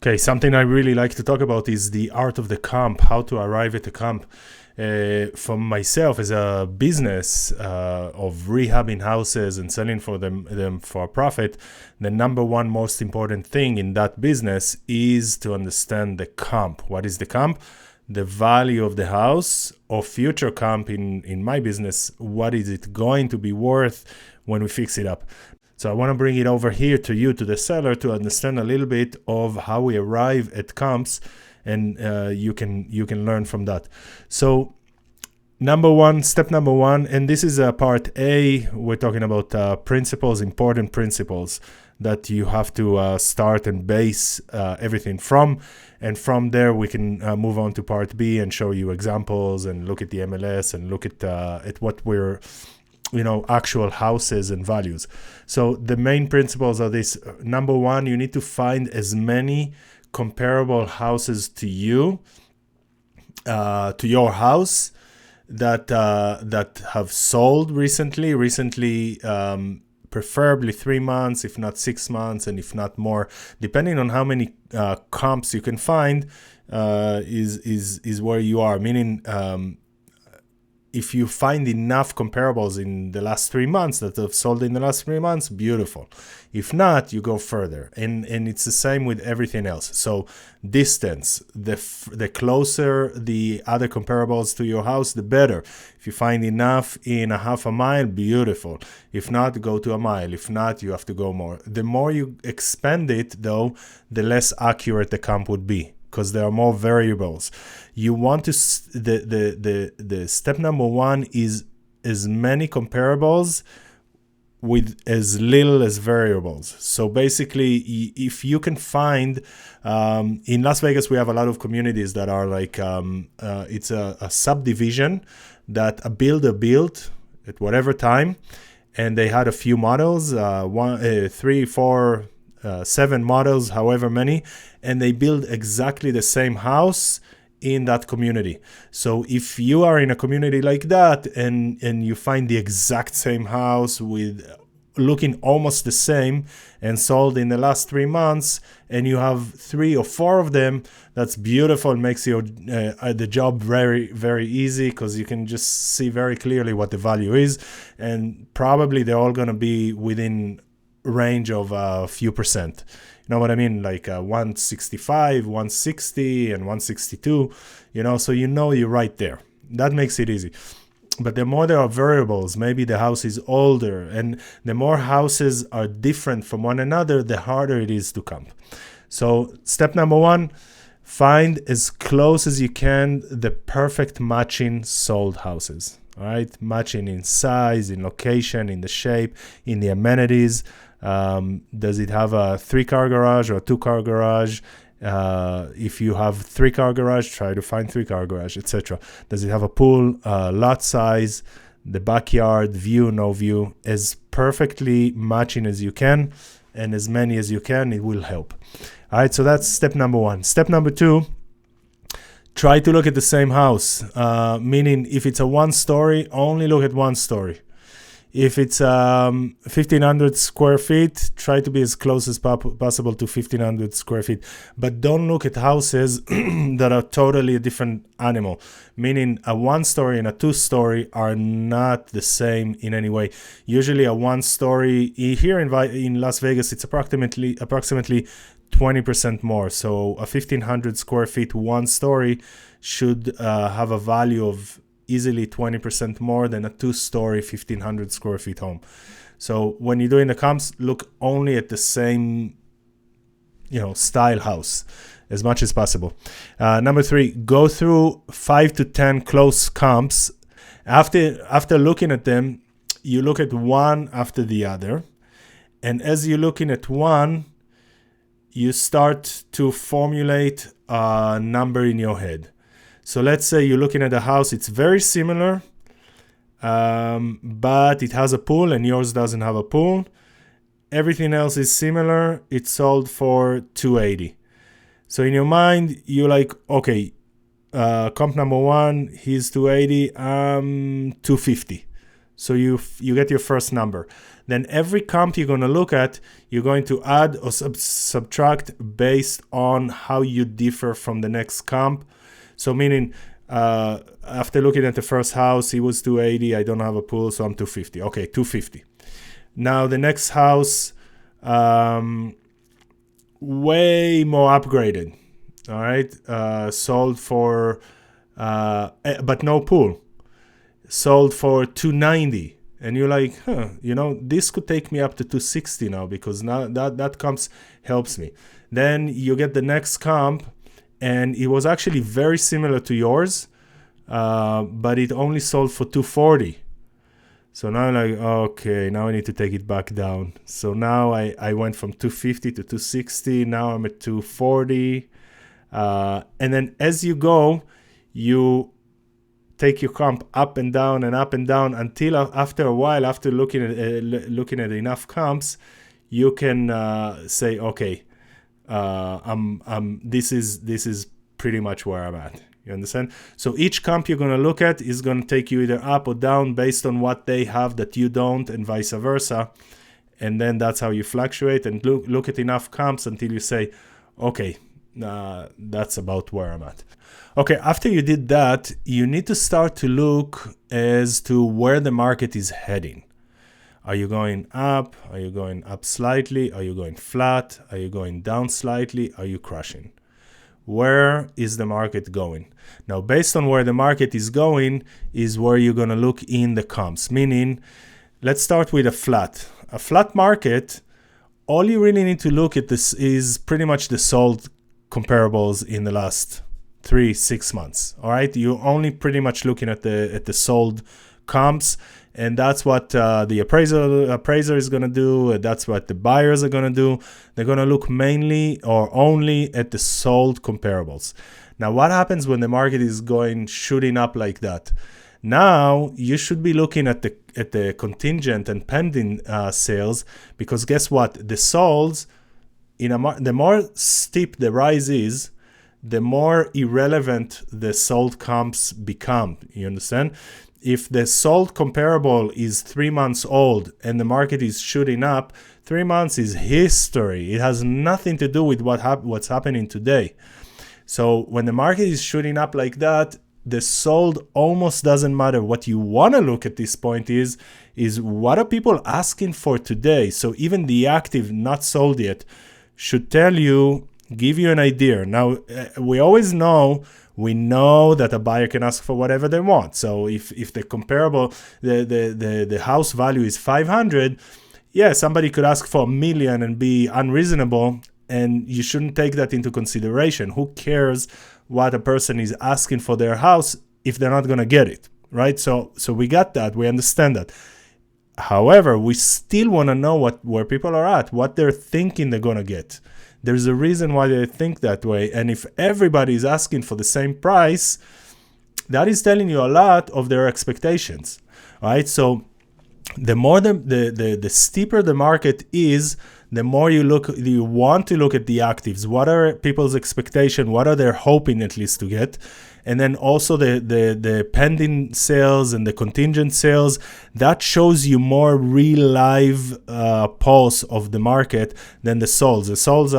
Okay, something I really like to talk about is the art of the comp, how to arrive at a comp. For myself, as a business of rehabbing houses and selling for them for a profit, the number one most important thing in that business is to understand the comp. What is the comp? The value of the house, or future comp in my business. What is it going to be worth when we fix it up? So I want to bring it over here to you, to the seller, to understand a little bit of how we arrive at comps, and you can learn from that. So step number one, and this is part A. We're talking about principles, important principles that you have to start and base everything from. And from there, we can move on to part B and show you examples and look at the MLS and look at what we're, actual houses and values. So the main principles are this. Number one, you need to find as many comparable houses to you, to your house, that have sold recently, preferably 3 months, if not 6 months, and if not more, depending on how many comps you can find, is where you are. Meaning, if you find enough comparables in the last 3 months that have sold in the last 3 months, beautiful. If not, you go further. And it's the same with everything else. So distance, the closer the other comparables to your house, the better. If you find enough in a half a mile, beautiful. If not, go to a mile. If not, you have to go more. The more you expand it, though, the less accurate the comp would be, because there are more variables. You want to the step number one is as many comparables with as little as variables. So basically, if you can find, in Las Vegas, we have a lot of communities that are like, it's a subdivision that a builder built at whatever time, and they had a few models, 3, 4, 7 models, however many, and they build exactly the same house in that community. So if you are in a community like that and you find the exact same house with looking almost the same and sold in the last 3 months, and you have 3 or 4 of them, that's beautiful. It makes your the job very, very easy, because you can just see very clearly what the value is, and probably they're all going to be within range of a few percent. You know what I mean? Like 165, 160, and 162, so you're right there. That makes it easy. But the more there are variables, maybe the house is older, and the more houses are different from one another, the harder it is to comp. So step number one, find as close as you can the perfect matching sold houses. All right, matching in size, in location, in the shape, in the amenities. Does it have a 3-car garage or a 2-car garage? If you have 3-car garage, try to find 3-car garage, etc. Does it have a pool? Lot size, the backyard, view, no view, as perfectly matching as you can, and as many as you can. It will help. All right, so that's step number one. Step number two, try to look at the same house. Meaning, if it's a 1-story, only look at 1 story. If it's 1,500 square feet, try to be as close as possible to 1,500 square feet. But don't look at houses that are totally a different animal. Meaning, a 1-story and a 2-story are not the same in any way. Usually a 1-story, here in Las Vegas, it's approximately 20% more. So a 1,500 square feet 1-story should have a value of easily 20% more than a 2-story 1,500 square feet home. So when you're doing the comps, look only at the same style house as much as possible. Number 3, go through 5 to 10 close comps. After looking at them, you look at one after the other, and as you're looking at one, you start to formulate a number in your head. So let's say you're looking at a house, it's very similar, but it has a pool and yours doesn't have a pool. Everything else is similar. It's sold for $280. So in your mind, you're like, okay, comp number 1, he's $280, $250. So you get your first number. then every comp you're going to look at, you're going to add or subtract based on how you differ from the next comp. So meaning, after looking at the first house, he was 280. I don't have a pool, so I'm 250. Okay, 250. Now the next house, way more upgraded. All right, sold for, but no pool. Sold for 290, and you're like, this could take me up to 260 now, because now that comp helps me. Then you get the next comp, and it was actually very similar to yours, but it only sold for 240. So now I'm like, okay, now I need to take it back down. So now I went from 250 to 260. Now I'm at 240. And then as you go, you take your comp up and down until after a while, after looking at enough comps, you can say, okay, this is pretty much where I'm at. You understand? So each comp you're going to look at is going to take you either up or down based on what they have that you don't, and vice versa. And then that's how you fluctuate and look at enough comps until you say, okay, that's about where I'm at. Okay, after you did that, you need to start to look as to where the market is heading. Are you going up? Are you going up slightly? Are you going flat? Are you going down slightly? Are you crashing? Where is the market going? Now, based on where the market is going is where you're going to look in the comps. Meaning, let's start with a flat. A flat market, all you really need to look at this is pretty much the sold comparables in the last 3-6 months. All right, you're only pretty much looking at the sold comps, and that's what the appraiser is going to do. That's what the buyers are going to do. They're going to look mainly or only at the sold comparables. Now, what happens when the market is shooting up like that? Now you should be looking at the contingent and pending sales, because guess what? The solds the more steep the rise is, the more irrelevant the sold comps become. You understand? If the sold comparable is 3 months old and the market is shooting up, 3 months is history. It has nothing to do with what's happening today. So when the market is shooting up like that, the sold almost doesn't matter. What you want to look at this point is what are people asking for today? So even the active, not sold yet, should give you an idea. Now, we always know that a buyer can ask for whatever they want. So if the comparable, the house value is 500, yeah, somebody could ask for $1 million and be unreasonable, and you shouldn't take that into consideration. Who cares what a person is asking for their house if they're not going to get it, right? So we got that. We understand that. However, we still want to know where people are at, what they're thinking they're going to get. There's a reason why they think that way. And if everybody is asking for the same price, that is telling you a lot of their expectations, right? So the more the steeper the market is, the more you want to look at the actives. What are people's expectations? What are they hoping at least to get? And then also the pending sales and the contingent sales, that shows you more real live pulse of the market than the solds. The solds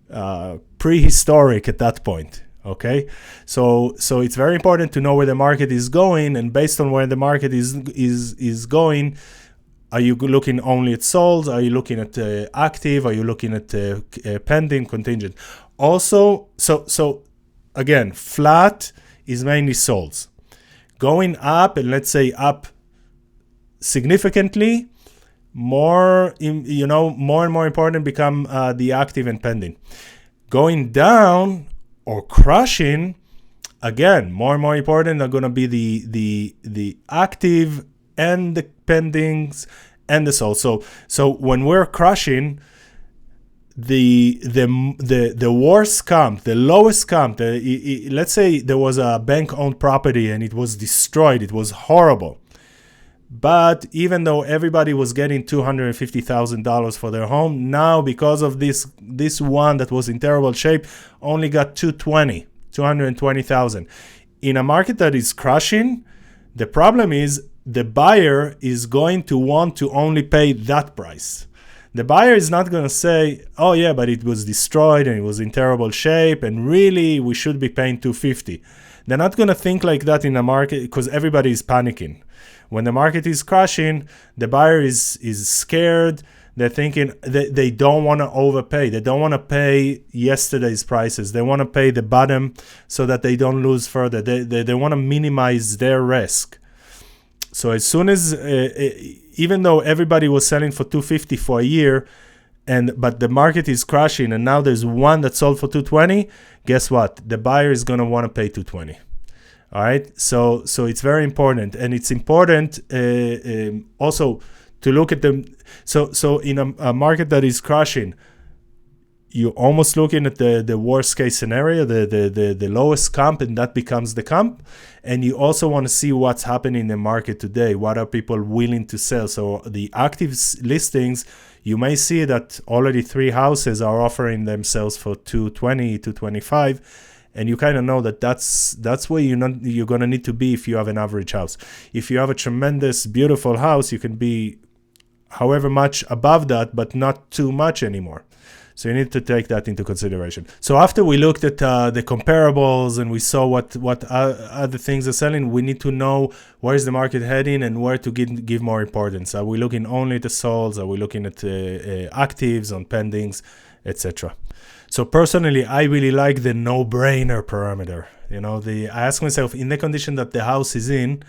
are prehistoric at that point. Okay, so it's very important to know where the market is going, and based on where the market is going, are you looking only at solds? Are you looking at active? Are you looking at pending, contingent? Also, so again, flat is mainly solds. Going up, and let's say up significantly, more and more important become the active and pending. Going down or crushing, again, more and more important are going to be the active and the pendings and the sold. So when we're crushing, the worst comp, the lowest comp, let's say there was a bank-owned property and it was destroyed, it was horrible. But even though everybody was getting $250,000 for their home, now because of this one that was in terrible shape, only got $220,000. In a market that is crushing, the problem is the buyer is going to want to only pay that price. The buyer is not going to say, oh yeah, but it was destroyed and it was in terrible shape and really we should be paying $250. They're not going to think like that in a market because everybody is panicking. When the market is crashing, the buyer is scared. They're thinking they don't want to overpay. They don't want to pay yesterday's prices. They want to pay the bottom so that they don't lose further. They want to minimize their risk. So as soon as, even though everybody was selling for $250 for a year, but the market is crashing and now there's one that sold for $220, guess what? The buyer is going to want to pay $220. All right. So it's very important, and it's important also to look at them. So in a market that is crashing, you're almost looking at the worst case scenario, the lowest comp, and that becomes the comp. And you also want to see what's happening in the market today. What are people willing to sell? So the active listings, you may see that already 3 houses are offering themselves for $220, $225. And you kind of know that that's where you're going to need to be if you have an average house. If you have a tremendous, beautiful house, you can be however much above that, but not too much anymore. So you need to take that into consideration. So after we looked at the comparables and we saw what other things are selling, we need to know where is the market heading and where to give more importance. Are we looking only at the solds? Are we looking at actives, on pendings, etc.? So personally, I really like the no-brainer parameter. I ask myself, in the condition that the house is in,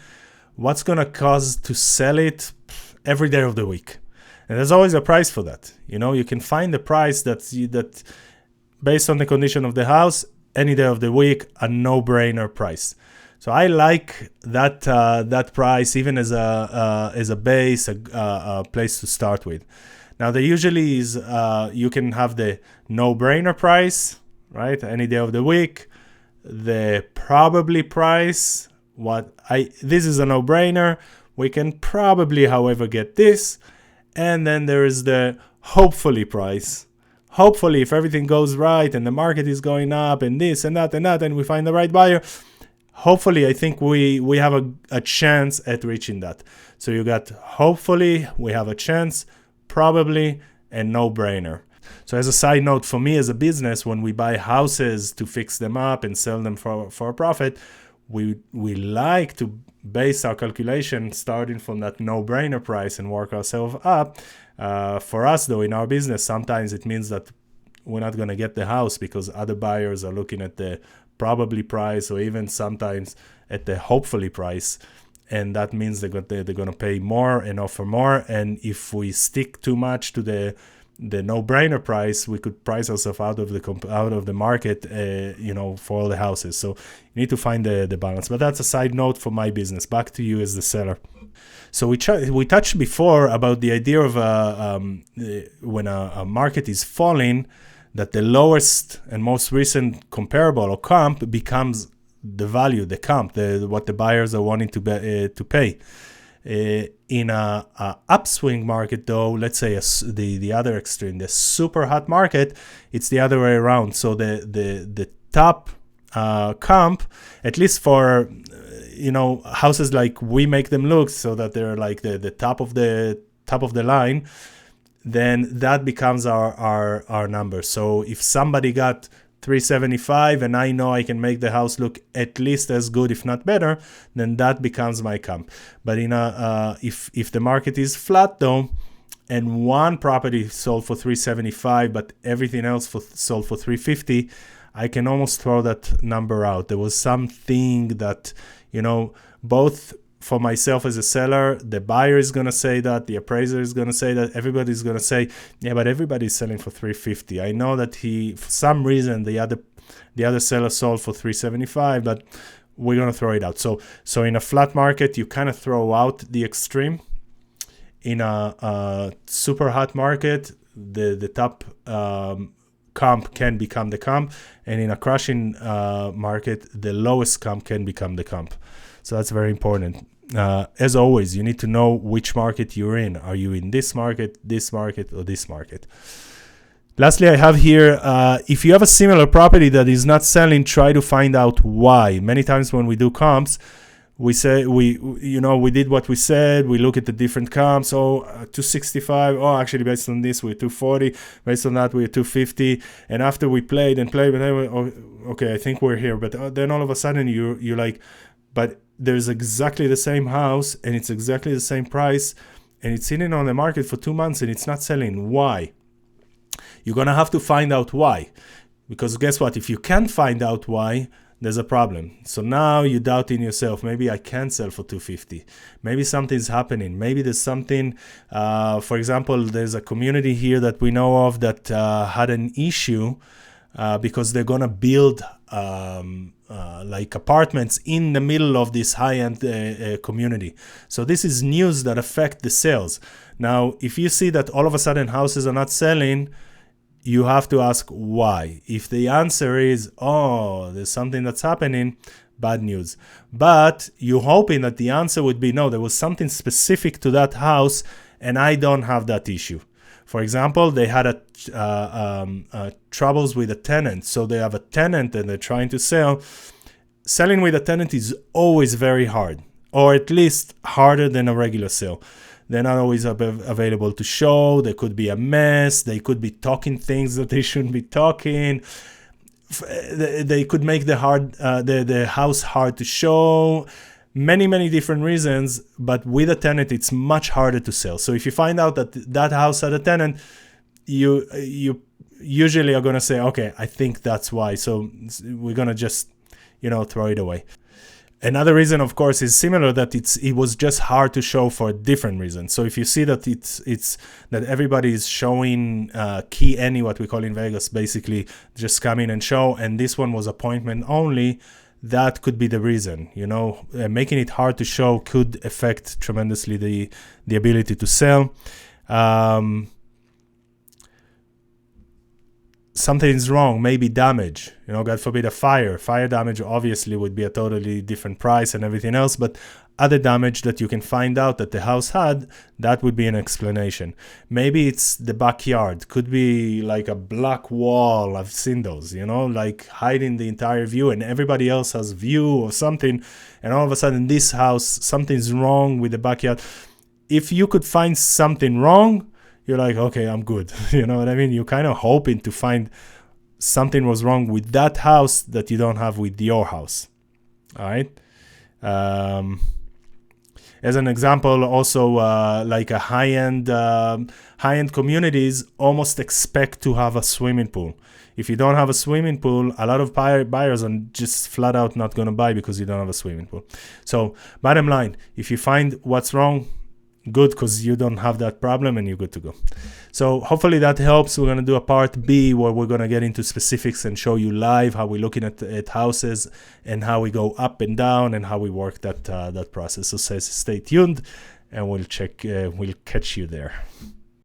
what's going to cause to sell it every day of the week? And there's always a price for that. You can find a price that based on the condition of the house, any day of the week, a no-brainer price. So I like that price even as a base, a place to start with. Now, there usually is, you can have the no-brainer price, right? Any day of the week. The probably price, this is a no-brainer. We can probably, however, get this. And then there is the hopefully price. Hopefully, if everything goes right and the market is going up and this and that, and we find the right buyer, hopefully, I think we have a chance at reaching that. So you got hopefully, we have a chance, probably, and no-brainer. So as a side note, for me as a business, when we buy houses to fix them up and sell them for a profit, we like to base our calculation starting from that no-brainer price and work ourselves up. For us, though, in our business, sometimes it means that we're not going to get the house because other buyers are looking at the probably price or even sometimes at the hopefully price. And that means they're going to pay more and offer more. And if we stick too much to the no-brainer price, we could price ourselves out of the market, for all the houses. So you need to find the balance. But that's a side note for my business. Back to you as the seller. So we touched before about the idea of when a market is falling, that the lowest and most recent comparable or comp becomes the value, the comp, what the buyers are wanting to pay. In a upswing market, though, let's say the other extreme, the super hot market, it's the other way around. So the top comp, at least for houses like we make them look so that they're like the top of the line, then that becomes our number. So if somebody got $375 and I know I can make the house look at least as good, if not better, then that becomes my comp. But if the market is flat though, and one property sold for $375 but everything else sold for $350, I can almost throw that number out. There was something that both for myself as a seller, the buyer is going to say that, the appraiser is going to say that, everybody's going to say, yeah, but everybody's selling for $350. I know that for some reason, the other seller sold for $375, but we're going to throw it out. So in a flat market, you kind of throw out the extreme. In a super hot market, the top comp can become the comp, and in a crashing market, the lowest comp can become the comp. So that's very important. As always, you need to know which market you're in. Are you in this market, or this market? Lastly, I have here, if you have a similar property that is not selling, try to find out why. Many times when we do comps, we say we did what we said. We look at the different comps. 265. Actually, based on this, we're 240. Based on that, we're 250. And after we played, okay, I think we're here. But then all of a sudden, you're like, but there's exactly the same house and it's exactly the same price, and it's sitting on the market for 2 months and it's not selling. Why? You're gonna have to find out why, because guess what? If you can't find out why, there's a problem. So now you're doubting yourself. Maybe I can't sell for 250. Maybe something's happening. Maybe there's something. For example, there's a community here that we know of that had an issue because they're gonna build like apartments in the middle of this high-end community. So this is news that affect the sales. Now, if you see that all of a sudden houses are not selling, you have to ask why. If the answer is, there's something that's happening, bad news. But you're hoping that the answer would be, no, there was something specific to that house and I don't have that issue. For example, they had troubles with a tenant. So they have a tenant and they're trying to sell. Selling with a tenant is always very hard, or at least harder than a regular sale. They're not always available to show. There could be a mess. They could be talking things that they shouldn't be talking. They could make the house hard to show. Many different reasons, but with a tenant, it's much harder to sell. So if you find out that house had a tenant, you usually are going to say, okay, I think that's why. So we're going to just, throw it away. Another reason, of course, is similar, that it was just hard to show for a different reason. So if you see that it's that everybody is showing key any, what we call in Vegas, basically just come in and show, and this one was appointment only, that could be the reason. Making it hard to show could affect tremendously the ability to sell. Something's wrong, maybe damage, God forbid a fire damage obviously would be a totally different price and everything else, but other damage that you can find out that the house had, that would be an explanation. Maybe it's the backyard, could be like a black wall. I've seen those, like hiding the entire view, and everybody else has view or something, and all of a sudden this house, something's wrong with the backyard. If you could find something wrong, you're like, okay, I'm good. You know what I mean? You're kind of hoping to find something was wrong with that house that you don't have with your house. All right. As an example, also like a high-end communities almost expect to have a swimming pool. If you don't have a swimming pool, a lot of buyers are just flat out not going to buy because you don't have a swimming pool. So bottom line, if you find what's wrong, good, because you don't have that problem and you're good to go. So hopefully that helps. We're going to do a part B where we're going to get into specifics and show you live how we're looking at houses and how we go up and down and how we work that process. So stay tuned and we'll catch you there.